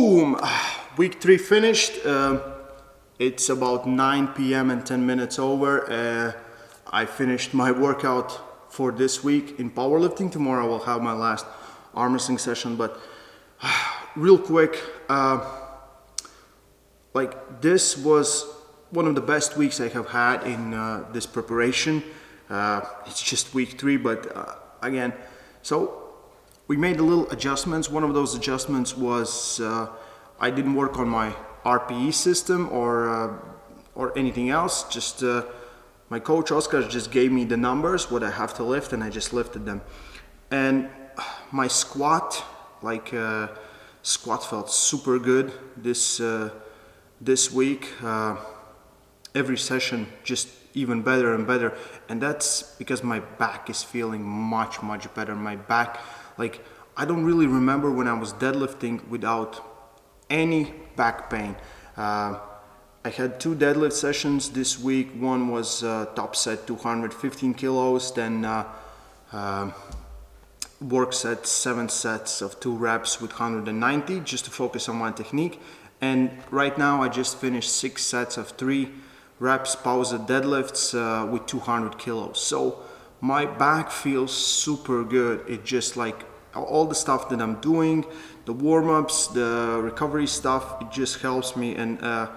Boom! Week 3 finished. It's about 9 p.m. and 10 minutes over. I finished my workout for this week in powerlifting. Tomorrow I will have my last arm wrestling session, but real quick, this was one of the best weeks I have had in this preparation. It's just week 3, but again, so we made a little adjustments. One of those adjustments was I didn't work on my RPE system or anything else. Just my coach OSKARS just gave me the numbers, what I have to lift, and I just lifted them. And my squat, squat felt super good this week. Every session just even better and better, and that's because my back is feeling much better. My back, I don't really remember when I was deadlifting without any back pain. I had 2 deadlift sessions this week. One was top set 215 kilos, then work set 7 sets of 2 reps with 190 just to focus on my technique. And right now I just finished 6 sets of 3 reps paused deadlifts with 200 kilos. So my back feels super good. It just all the stuff that I'm doing, the warm-ups, the recovery stuff, it just helps me, and I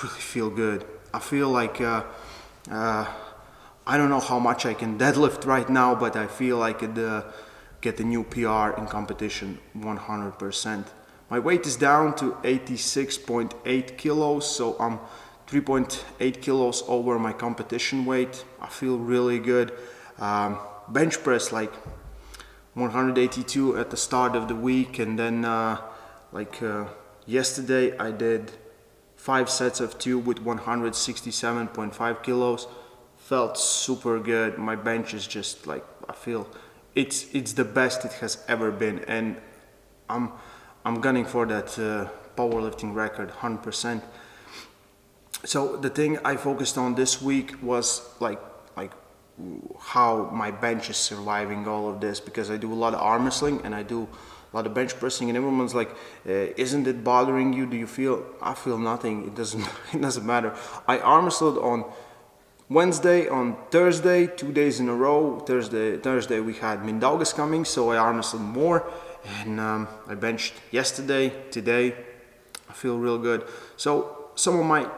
really feel good. I feel like I don't know how much I can deadlift right now, but I feel I could get a new PR in competition 100%. My weight is down to 86.8 kilos, so I'm 3.8 kilos over my competition weight. I feel really good. Bench press 182 at the start of the week, and then yesterday I did 5 sets of 2 with 167.5 kilos. Felt super good. My bench is just I feel it's the best it has ever been, and I'm gunning for that powerlifting record 100%. So the thing I focused on this week was how my bench is surviving all of this, because I do a lot of arm wrestling and I do a lot of bench pressing, and everyone's like, isn't it bothering you? Do you feel? I feel nothing. It doesn't matter. I arm wrestled on Wednesday, on Thursday, 2 days in a row. Thursday we had Mindaugas coming, so I arm wrestled more, and I benched yesterday, today. I feel real good. So some of my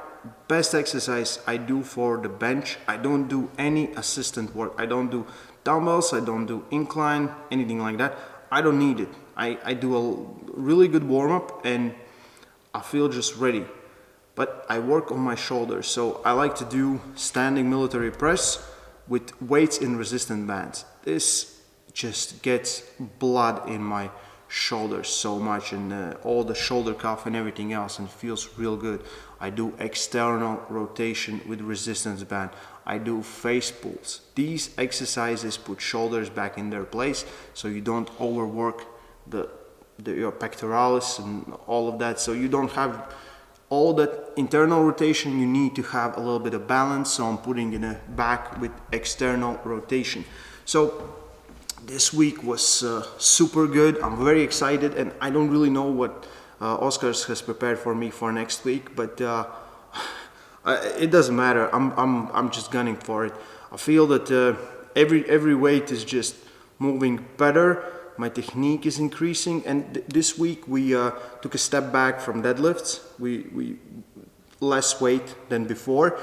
best exercise I do for the bench, I don't do any assistant work. I don't do dumbbells, I don't do incline, anything like that. I don't need it. I do a really good warm-up and I feel just ready. But I work on my shoulders, so I like to do standing military press with weights in resistance bands. This just gets blood in my shoulders so much, and all the shoulder cuff and everything else, and it feels real good. I do external rotation with resistance band. I do face pulls. These exercises put shoulders back in their place, so you don't overwork your pectoralis and all of that. So you don't have all that internal rotation. You need to have a little bit of balance. So I'm putting it back with external rotation. So this week was super good. I'm very excited, and I don't really know what OSKARS has prepared for me for next week, but it doesn't matter. I'm just gunning for it. I feel that every weight is just moving better. My technique is increasing, and this week we took a step back from deadlifts. We less weight than before,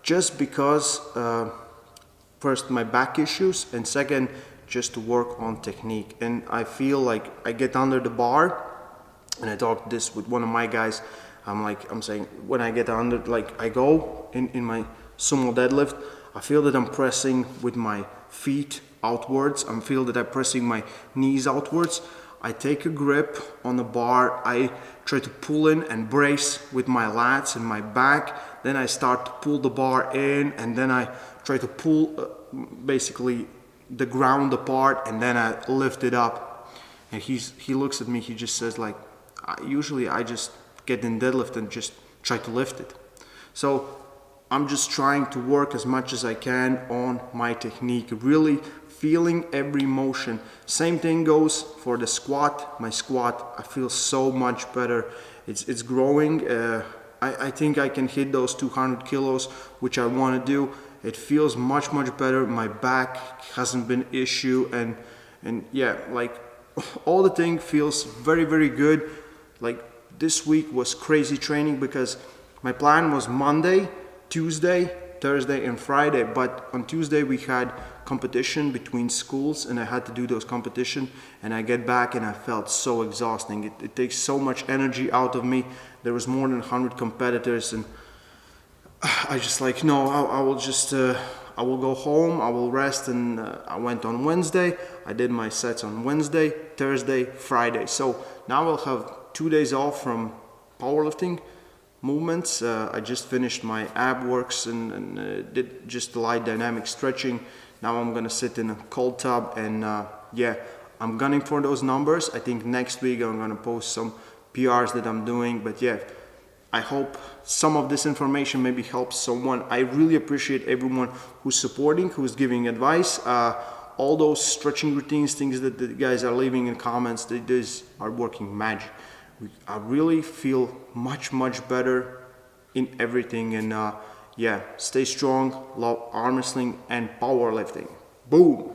just because first my back issues, and second just to work on technique. And I feel like I get under the bar, and I talked this with one of my guys. I'm saying when I get under, I go in my sumo deadlift, I feel that I'm pressing with my feet outwards. I feel that I'm pressing my knees outwards. I take a grip on the bar. I try to pull in and brace with my lats and my back. Then I start to pull the bar in, and then I try to pull basically the ground apart, and then I lift it up. And he looks at me, he just says usually I just get in deadlift and just try to lift it. So I'm just trying to work as much as I can on my technique, really feeling every motion. Same thing goes for the squat. My squat, I feel so much better. It's growing. I think I can hit those 200 kilos, which I want to do. It feels much better. My back hasn't been an issue, and yeah, like all the thing feels very good. Like this week was crazy training because my plan was Monday, Tuesday, Thursday and Friday, but on Tuesday we had competition between schools and I had to do those competition, and I get back and I felt so exhausting. It takes so much energy out of me. There was more than 100 competitors, and I just like, no, I will just I will go home, I will rest. And I went on Wednesday, I did my sets on Wednesday, Thursday, Friday. So now I'll have 2 days off from powerlifting movements. I just finished my ab works and did just light dynamic stretching. Now I'm gonna sit in a cold tub and yeah, I'm gunning for those numbers. I think next week I'm gonna post some PRs that I'm doing, but yeah, I hope some of this information maybe helps someone. I really appreciate everyone who's supporting, who's giving advice. All those stretching routines, things that the guys are leaving in comments, these are working magic. I really feel much better in everything, and yeah, stay strong, love arm wrestling and powerlifting. Boom!